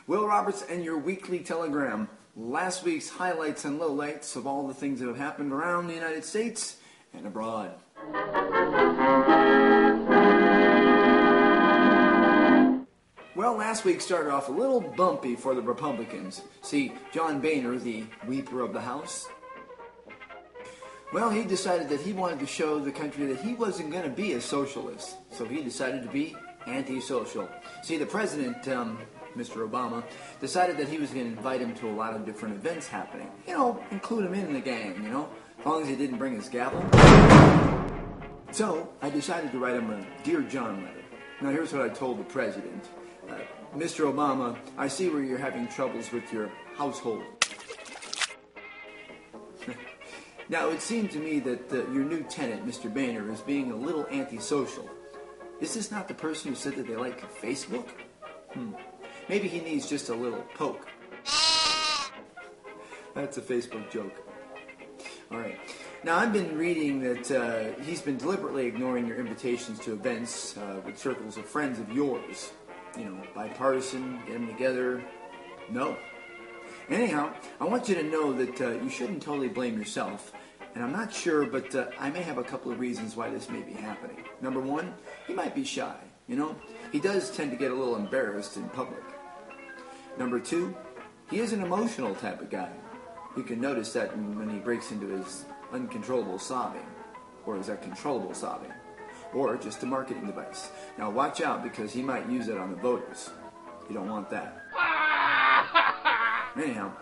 Will Roberts and your weekly telegram. Last week's highlights and lowlights of all the things that have happened around the United States and abroad. Well, last week started off a little bumpy for the Republicans. See, John Boehner, the Weeper of the House, well, he decided that he wanted to show the country that he wasn't going to be a socialist. So he decided to be antisocial. See, the president, Mr. Obama, decided that he was going to invite him to a lot of different events happening. You know, include him in the gang, you know, as long as he didn't bring his gavel. So I decided to write him a Dear John letter. Now, here's what I told the president. Mr. Obama, I see where you're having troubles with your household. Now, it seemed to me that your new tenant, Mr. Boehner, is being a little antisocial. Is this not the person who said that they like Facebook? Maybe he needs just a little poke. That's a Facebook joke. All right. Now, I've been reading that he's been deliberately ignoring your invitations to events with circles of friends of yours. You know, bipartisan, get them together. No. Anyhow, I want you to know that you shouldn't totally blame yourself. And I'm not sure, but I may have a couple of reasons why this may be happening. Number one, he might be shy, you know. He does tend to get a little embarrassed in public. Number two, he is an emotional type of guy. You can notice that when he breaks into his uncontrollable sobbing, or his uncontrollable sobbing, or just a marketing device. Now watch out, because he might use it on the voters. You don't want that. Anyhow,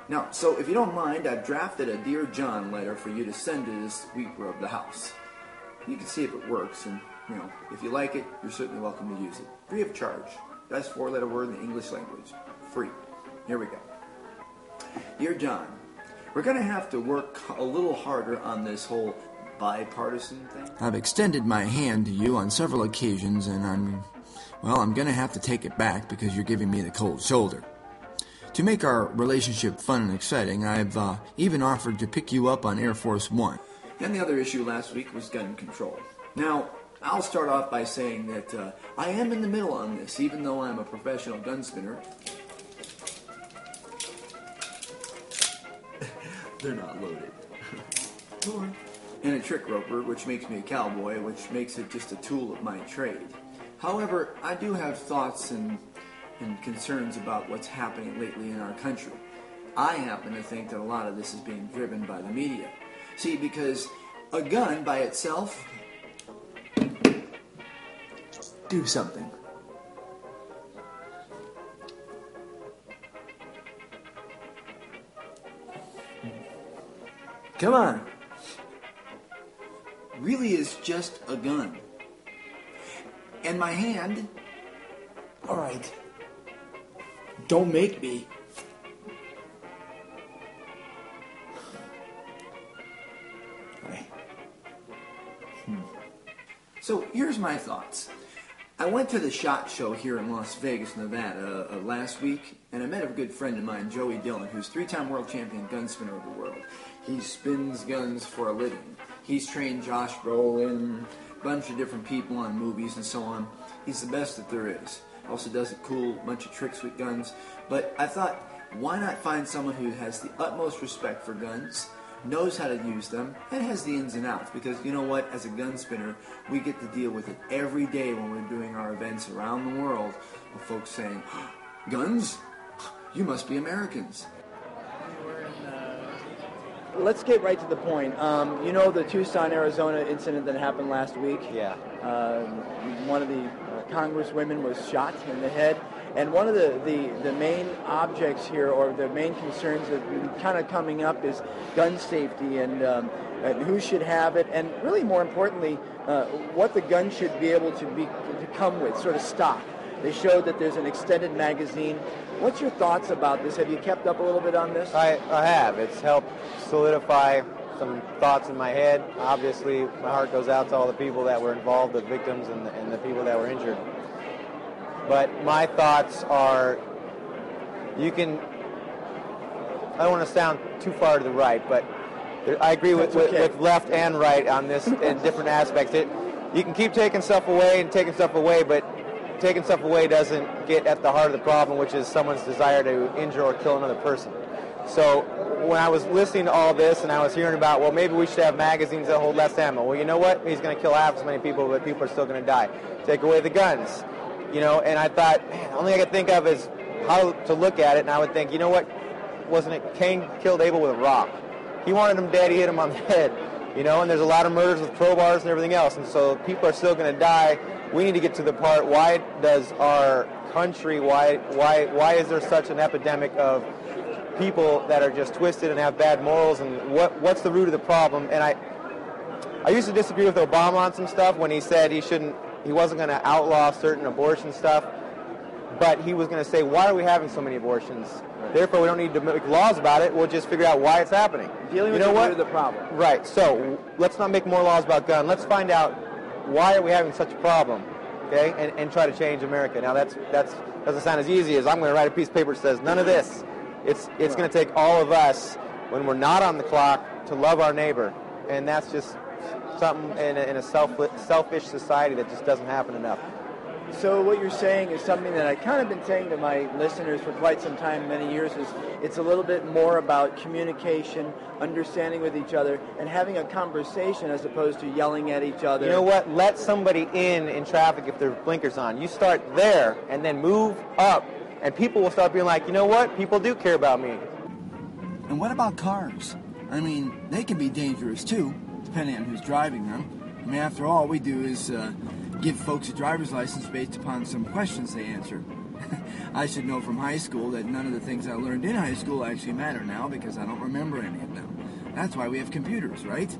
now, so if you don't mind, I've drafted a Dear John letter for you to send to this Weeper of the House. You can see if it works, and, you know, if you like it, you're certainly welcome to use it. Free of charge. Best four-letter word in the English language. Free. Here we go. Dear John, we're going to have to work a little harder on this whole bipartisan thing. I've extended my hand to you on several occasions, and I'm going to have to take it back because you're giving me the cold shoulder. To make our relationship fun and exciting, I've even offered to pick you up on Air Force One. Then the other issue last week was gun control. Now, I'll start off by saying that I am in the middle on this, even though I'm a professional gunspinner. They're not loaded. And a trick roper, which makes me a cowboy, which makes it just a tool of my trade. However, I do have thoughts and concerns about what's happening lately in our country. I happen to think that a lot of this is being driven by the media. See, because a gun by itself, do something. Come on. Really is just a gun. And my hand, all right. Don't make me. Right. So here's my thoughts. I went to the SHOT Show here in Las Vegas, Nevada last week, and I met a good friend of mine, Joey Dillon, who's three-time world champion gunspinner of the world. He spins guns for a living. He's trained Josh Brolin, a bunch of different people on movies and so on. He's the best that there is. Also does a cool bunch of tricks with guns. But I thought, why not find someone who has the utmost respect for guns, knows how to use them, and has the ins and outs? Because you know what, as a gun spinner, we get to deal with it every day when we're doing our events around the world, with folks saying, guns? You must be Americans. Let's get right to the point. You know the Tucson, Arizona incident that happened last week? Yeah. One of the congresswomen was shot in the head. And one of the main objects here, or the main concerns that are kind of coming up, is gun safety and who should have it, and really more importantly, what the gun should be able to come with, sort of stock. They showed that there's an extended magazine. What's your thoughts about this? Have you kept up a little bit on this? I have. It's helped solidify some thoughts in my head. Obviously, my heart goes out to all the people that were involved, the victims and the people that were injured. But my thoughts are, I don't want to sound too far to the right, but I agree with left and right on this in different aspects. You can keep taking stuff away, but taking stuff away doesn't get at the heart of the problem, which is someone's desire to injure or kill another person. So when I was listening to all this and I was hearing about, well, maybe we should have magazines that hold less ammo. Well, you know what? He's going to kill half as many people, but people are still going to die. Take away the guns. And I thought, man, the only thing I could think of is how to look at it, and I would think, you know what? Wasn't it Cain killed Abel with a rock? He wanted him dead, he hit him on the head. And there's a lot of murders with crowbars and everything else, and so people are still going to die. We need to get to the part, why does our country, why is there such an epidemic of people that are just twisted and have bad morals, and what's the root of the problem? And I used to disagree with Obama on some stuff when he said he wasn't going to outlaw certain abortion stuff, but he was going to say, why are we having so many abortions? Right. Therefore, we don't need to make laws about it. We'll just figure out why it's happening. Dealing with the root of the problem. Right. So let's not make more laws about gun. Let's find out why are we having such a problem, okay, and try to change America. Now, that doesn't sound as easy as I'm going to write a piece of paper that says none of this. It's going to take all of us, when we're not on the clock, to love our neighbor. And that's just something in a selfish society that just doesn't happen enough. So what you're saying is something that I kind of been saying to my listeners for quite some time, many years, is it's a little bit more about communication, understanding with each other, and having a conversation as opposed to yelling at each other. You know what? Let somebody in traffic if there's blinkers on. You start there and then move up, and people will start being like, you know what? People do care about me. And what about cars? I mean, they can be dangerous too, depending on who's driving them. I mean, after all, we do is give folks a driver's license based upon some questions they answer. I should know from high school that none of the things I learned in high school actually matter now because I don't remember any of them. That's why we have computers, right?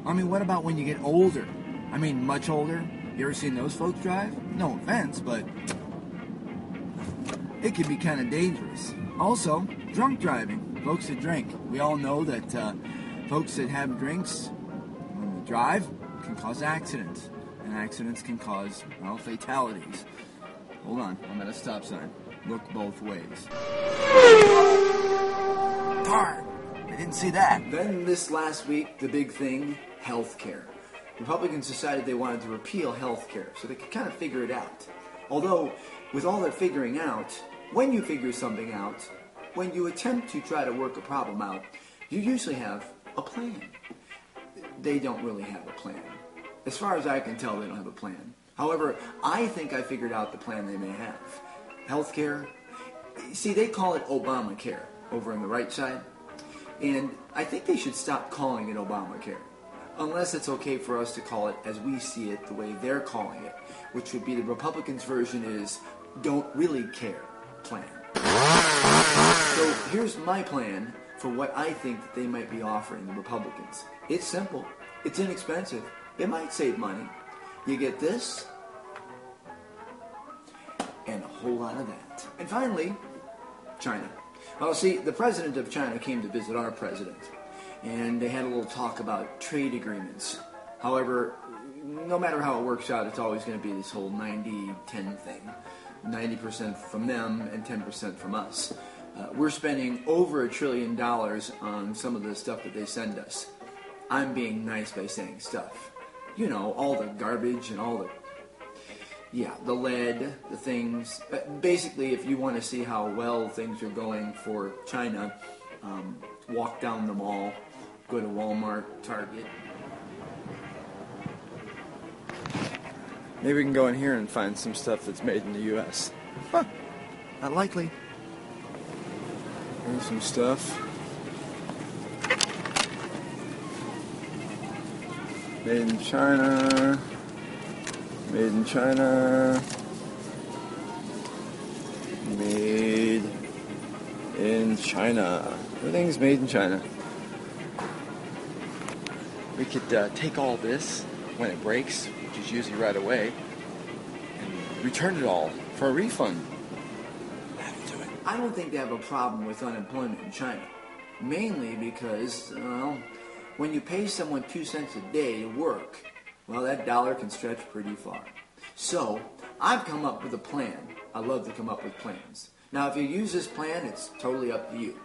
I mean, what about when you get older? I mean, much older? You ever seen those folks drive? No offense, but it can be kind of dangerous. Also, drunk driving. Folks that drink. We all know that folks that have drinks when they drive can cause accidents. And accidents can cause, well, fatalities. Hold on, I'm at a stop sign. Look both ways. Darn, I didn't see that. Then this last week, the big thing, health care. Republicans decided they wanted to repeal health care so they could kind of figure it out. Although, with all their figuring out, when you figure something out, when you attempt to try to work a problem out, you usually have a plan. They don't really have a plan. As far as I can tell, they don't have a plan. However, I think I figured out the plan they may have. Healthcare. See, they call it Obamacare over on the right side. And I think they should stop calling it Obamacare. Unless it's okay for us to call it as we see it, the way they're calling it. Which would be the Republicans' version is don't really care plan. So here's my plan for what I think that they might be offering the Republicans. It's simple. It's inexpensive. It might save money. You get this, and a whole lot of that. And finally, China. Well, see, the president of China came to visit our president, and they had a little talk about trade agreements. However, no matter how it works out, it's always going to be this whole 90-10 thing. 90% from them and 10% from us. We're spending over $1 trillion on some of the stuff that they send us. I'm being nice by saying stuff. You know, all the garbage and all the lead, the things. Basically, if you want to see how well things are going for China, walk down the mall, go to Walmart, Target. Maybe we can go in here and find some stuff that's made in the U.S. Huh, not likely. Here's some stuff. Made in China. Made in China. Made in China. Everything's made in China. We could take all this when it breaks, which is usually right away, and return it all for a refund. That'll do it. I don't think they have a problem with unemployment in China. Mainly because, well, when you pay someone 2 cents a day to work, well, that dollar can stretch pretty far. So, I've come up with a plan. I love to come up with plans. Now, if you use this plan, it's totally up to you.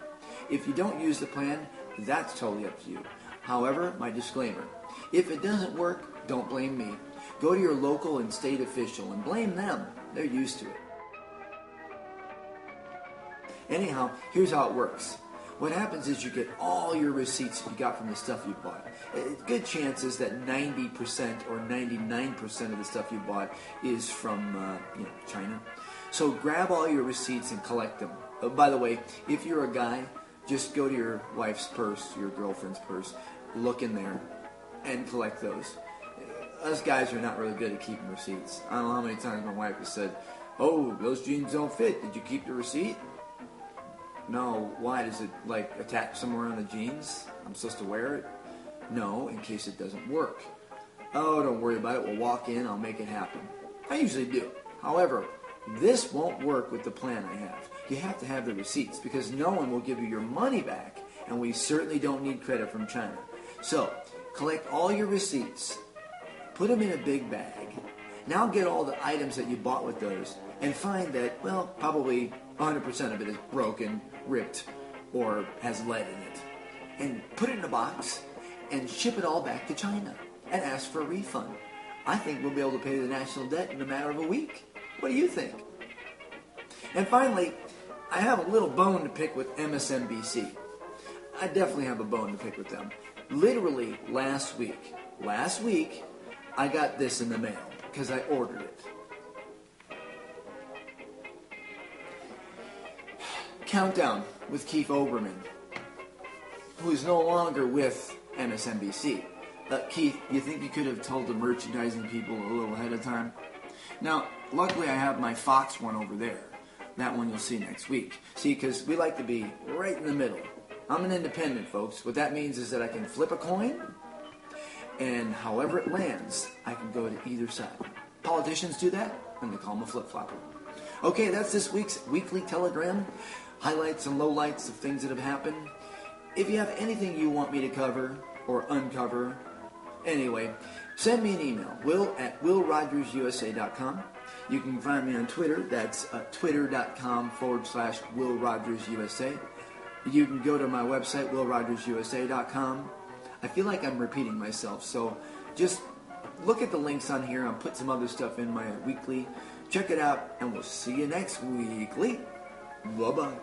If you don't use the plan, that's totally up to you. However, my disclaimer, if it doesn't work, don't blame me. Go to your local and state official and blame them. They're used to it. Anyhow, here's how it works. What happens is you get all your receipts you got from the stuff you bought. Good chances that 90% or 99% of the stuff you bought is from China. So grab all your receipts and collect them. By the way, if you're a guy, just go to your wife's purse, your girlfriend's purse, look in there, and collect those. Us guys are not really good at keeping receipts. I don't know how many times my wife has said, "Oh, those jeans don't fit. Did you keep the receipt?" No. Why? Does it like attach somewhere on the jeans? I'm supposed to wear it? No, in case it doesn't work. Oh, don't worry about it. We'll walk in. I'll make it happen. I usually do. However, this won't work with the plan I have. You have to have the receipts because no one will give you your money back, and we certainly don't need credit from China. So, collect all your receipts, put them in a big bag. Now get all the items that you bought with those and find that, well, probably 100% of it is broken, ripped, or has lead in it. And put it in a box and ship it all back to China and ask for a refund. I think we'll be able to pay the national debt in a matter of a week. What do you think? And finally, I have a little bone to pick with MSNBC. I definitely have a bone to pick with them. Literally last week, I got this in the mail because I ordered it. Countdown with Keith Olbermann, who is no longer with MSNBC. Keith, you think you could have told the merchandising people a little ahead of time? Now, luckily I have my Fox one over there. That one you'll see next week. See, because we like to be right in the middle. I'm an independent, folks. What that means is that I can flip a coin, and however it lands, I can go to either side. Politicians do that, and they call them a flip-flopper. Okay, that's this week's weekly telegram. Highlights and lowlights of things that have happened. If you have anything you want me to cover or uncover, anyway, send me an email, will@willrogersusa.com. You can find me on Twitter. That's twitter.com/willrogersusa. You can go to my website, willrogersusa.com. I feel like I'm repeating myself, so just look at the links on here. I'll put some other stuff in my weekly. Check it out, and we'll see you next weekly. Bye-bye.